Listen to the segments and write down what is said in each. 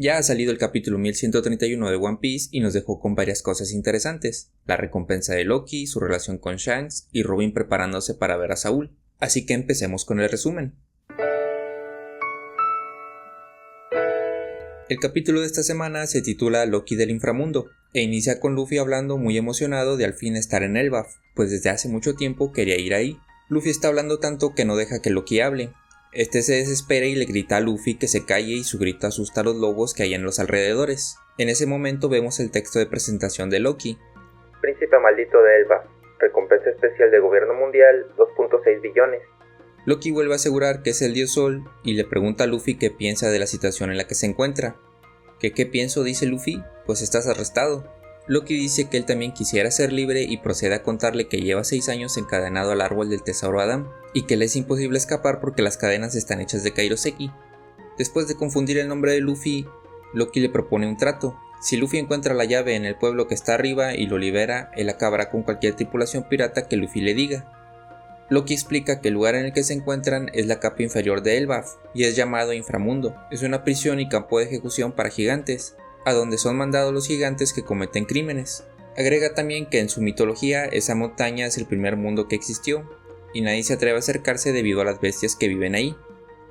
Ya ha salido el capítulo 1131 de One Piece y nos dejó con varias cosas interesantes: la recompensa de Loki, su relación con Shanks y Robin preparándose para ver a Saúl. Así que empecemos con el resumen. El capítulo de esta semana se titula Loki del inframundo e inicia con Luffy hablando muy emocionado de al fin estar en Elbaf, pues desde hace mucho tiempo quería ir ahí. Luffy está hablando tanto que no deja que Loki hable. Este se desespera y le grita a Luffy que se calle y su grito asusta a los lobos que hay en los alrededores. En ese momento vemos el texto de presentación de Loki. Príncipe maldito de Elbaf, recompensa especial de gobierno mundial, 2.6 billones. Loki vuelve a asegurar que es el dios Sol y le pregunta a Luffy qué piensa de la situación en la que se encuentra. ¿Qué pienso?, dice Luffy, pues estás arrestado. Loki dice que él también quisiera ser libre y procede a contarle que lleva 6 años encadenado al árbol del tesoro Adam y que le es imposible escapar porque las cadenas están hechas de Kairoseki. Después de confundir el nombre de Luffy, Loki le propone un trato. Si Luffy encuentra la llave en el pueblo que está arriba y lo libera, él acabará con cualquier tripulación pirata que Luffy le diga. Loki explica que el lugar en el que se encuentran es la capa inferior de Elbaf y es llamado Inframundo. Es una prisión y campo de ejecución para gigantes, a donde son mandados los gigantes que cometen crímenes. Agrega también que en su mitología esa montaña es el primer mundo que existió y nadie se atreve a acercarse debido a las bestias que viven ahí.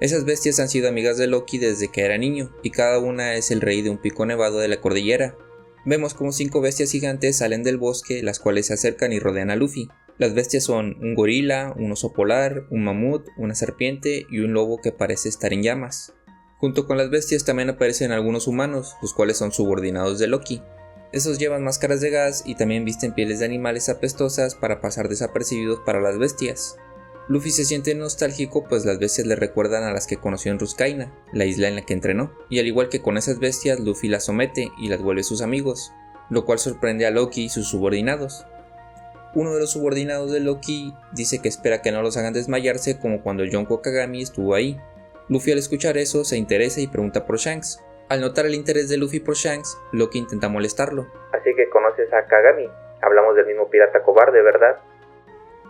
Esas bestias han sido amigas de Loki desde que era niño y cada una es el rey de un pico nevado de la cordillera. Vemos como 5 bestias gigantes salen del bosque, las cuales se acercan y rodean a Luffy. Las bestias son un gorila, un oso polar, un mamut, una serpiente y un lobo que parece estar en llamas. Junto con las bestias también aparecen algunos humanos, los cuales son subordinados de Loki. Esos llevan máscaras de gas y también visten pieles de animales apestosas para pasar desapercibidos para las bestias. Luffy se siente nostálgico pues las bestias le recuerdan a las que conoció en Ruskaina, la isla en la que entrenó, y al igual que con esas bestias Luffy las somete y las vuelve sus amigos, lo cual sorprende a Loki y sus subordinados. Uno de los subordinados de Loki dice que espera que no los hagan desmayarse como cuando Yonko Kagami estuvo ahí. Luffy al escuchar eso se interesa y pregunta por Shanks. Al notar el interés de Luffy por Shanks, Loki intenta molestarlo. Así que conoces a Kagami, hablamos del mismo pirata cobarde, ¿verdad?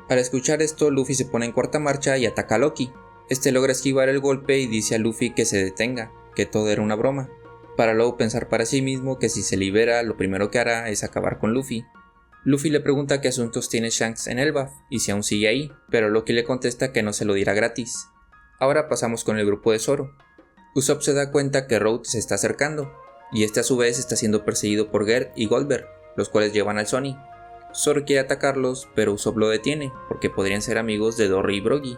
Al escuchar esto, Luffy se pone en cuarta marcha y ataca a Loki. Este logra esquivar el golpe y dice a Luffy que se detenga, que todo era una broma, para luego pensar para sí mismo que si se libera lo primero que hará es acabar con Luffy. Luffy le pregunta qué asuntos tiene Shanks en Elbaf y si aún sigue ahí, pero Loki le contesta que no se lo dirá gratis. Ahora pasamos con el grupo de Zoro. Usopp se da cuenta que Road se está acercando, y este a su vez está siendo perseguido por Gerd y Goldberg, los cuales llevan al Sony. Zoro quiere atacarlos, pero Usopp lo detiene, porque podrían ser amigos de Dory y Brogy,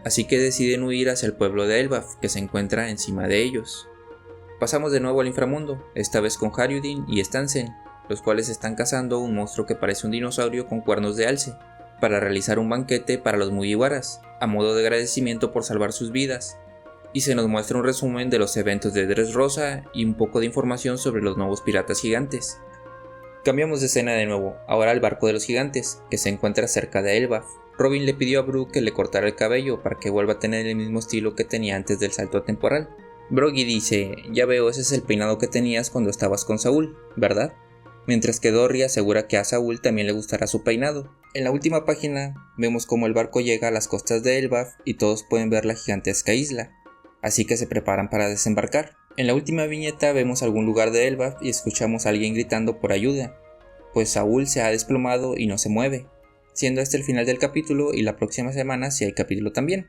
así que deciden huir hacia el pueblo de Elbaf, que se encuentra encima de ellos. Pasamos de nuevo al inframundo, esta vez con Haryudin y Stansen, los cuales están cazando un monstruo que parece un dinosaurio con cuernos de alce, para realizar un banquete para los Mugiwaras, a modo de agradecimiento por salvar sus vidas, y se nos muestra un resumen de los eventos de Dressrosa y un poco de información sobre los nuevos piratas gigantes. Cambiamos de escena de nuevo, ahora al barco de los gigantes, que se encuentra cerca de Elbaf. Robin le pidió a Brook que le cortara el cabello para que vuelva a tener el mismo estilo que tenía antes del salto temporal. Brogy dice: ya veo, ese es el peinado que tenías cuando estabas con Saúl, ¿verdad? Mientras que Dory asegura que a Saúl también le gustará su peinado. En la última página vemos cómo el barco llega a las costas de Elbaf y todos pueden ver la gigantesca isla, así que se preparan para desembarcar. En la última viñeta vemos algún lugar de Elbaf y escuchamos a alguien gritando por ayuda, pues Saúl se ha desplomado y no se mueve, siendo este el final del capítulo y la próxima semana sí hay capítulo también.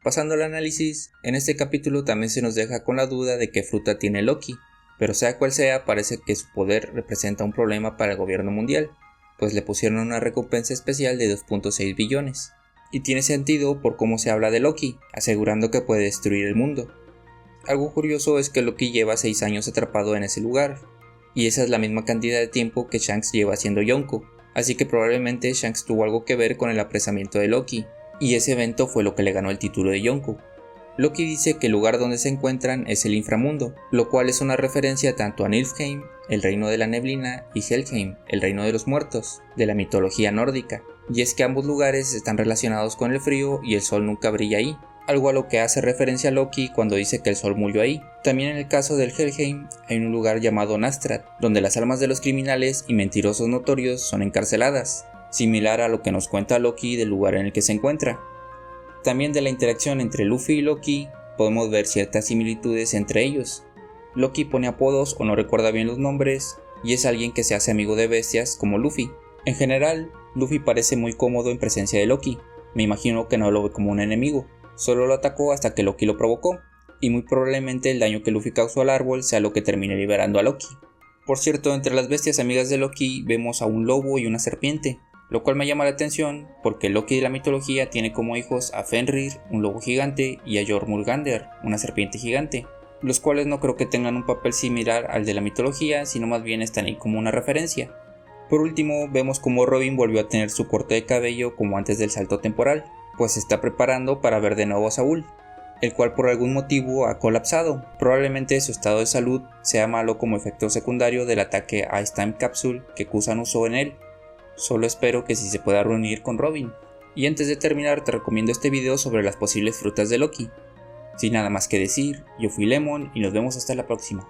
Pasando al análisis, en este capítulo también se nos deja con la duda de qué fruta tiene Loki, pero sea cual sea, parece que su poder representa un problema para el gobierno mundial, pues le pusieron una recompensa especial de 2.6 billones. Y tiene sentido por cómo se habla de Loki, asegurando que puede destruir el mundo. Algo curioso es que Loki lleva 6 años atrapado en ese lugar, y esa es la misma cantidad de tiempo que Shanks lleva siendo Yonko, así que probablemente Shanks tuvo algo que ver con el apresamiento de Loki, y ese evento fue lo que le ganó el título de Yonko. Loki dice que el lugar donde se encuentran es el inframundo, lo cual es una referencia tanto a Niflheim, el reino de la neblina, y Helheim, el reino de los muertos, de la mitología nórdica, y es que ambos lugares están relacionados con el frío y el sol nunca brilla ahí, algo a lo que hace referencia Loki cuando dice que el sol murió ahí. También en el caso del Helheim hay un lugar llamado Nastrad, donde las almas de los criminales y mentirosos notorios son encarceladas, similar a lo que nos cuenta Loki del lugar en el que se encuentra. También de la interacción entre Luffy y Loki podemos ver ciertas similitudes entre ellos. Loki pone apodos o no recuerda bien los nombres, y es alguien que se hace amigo de bestias como Luffy. En general, Luffy parece muy cómodo en presencia de Loki. Me imagino que no lo ve como un enemigo, solo lo atacó hasta que Loki lo provocó, y muy probablemente el daño que Luffy causó al árbol sea lo que termine liberando a Loki. Por cierto, entre las bestias amigas de Loki vemos a un lobo y una serpiente, lo cual me llama la atención porque Loki de la mitología tiene como hijos a Fenrir, un lobo gigante, y a Jormungandr, una serpiente gigante, los cuales no creo que tengan un papel similar al de la mitología, sino más bien están ahí como una referencia. Por último, vemos como Robin volvió a tener su corte de cabello como antes del salto temporal, pues se está preparando para ver de nuevo a Saúl, el cual por algún motivo ha colapsado. Probablemente su estado de salud sea malo como efecto secundario del ataque a Ice Time Capsule que Kusan usó en él. Solo espero que sí se pueda reunir con Robin. Y antes de terminar te recomiendo este video sobre las posibles frutas de Loki. Sin nada más que decir, yo fui Lemon y nos vemos hasta la próxima.